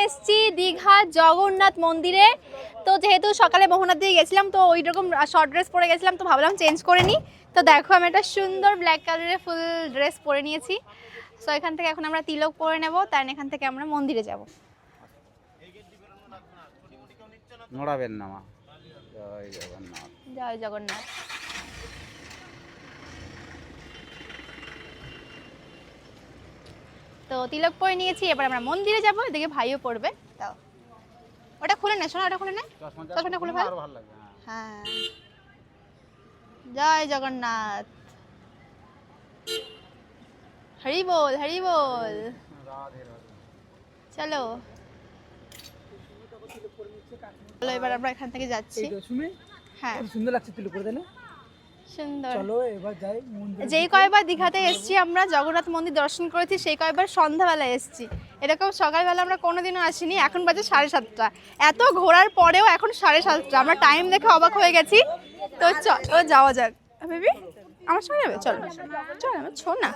এসেছি দীঘা জগন্নাথ মন্দিরে। তো যেহেতু সকালে মোহনার দিকে গেছিলাম তো ওই রকম শর্ট ড্রেস পরে গেছিলাম, তো ভাবলাম চেঞ্জ করে নিই। তো দেখো আমি একটা সুন্দর ব্ল্যাক কালারের ফুল ড্রেস পরে নিয়েছি। সো এখান থেকে এখন আমরা তিলক পরে নেব, তাই এখান থেকে আমরা মন্দিরে যাব। নড়াবেন না মা। জয় জগন্নাথ। জয় জগন্নাথ। তো তিলক পরে নিয়েছি, এবার আমরা মন্দিরে যাবো। এদিকে ভাইও পড়বে। তাও ওটা খুলে নে শোনা, ওটা খুলে নে, চশমাটা খুলে ফেল। হ্যাঁ, জয় জগন্নাথ। হরি বল হরি বল। চলো চলো এবার আমরা এখান থেকে যাচ্ছি। হ্যাঁ সুন্দর লাগছে তিলক করে, তাই না? সুন্দর। চলো এবার যাই মন্দিরে। যেই কয়বার দীঘাতে এসেছি আমরা জগন্নাথ মন্দির দর্শন করেছি, সেই কয়বার সন্ধ্যাবেলায় এসেছি। এরকম সকালবেলা আমরা কোনোদিনও আসিনি। এখন বাজে 7:30। এত ঘোরার পরেও এখন 7:30। আমরা টাইম দেখে অবাক হয়ে গেছি। তো চলো যাওয়া যাক। বেবি আমার সঙ্গে যাবে? চলো চলো আমার ছো না।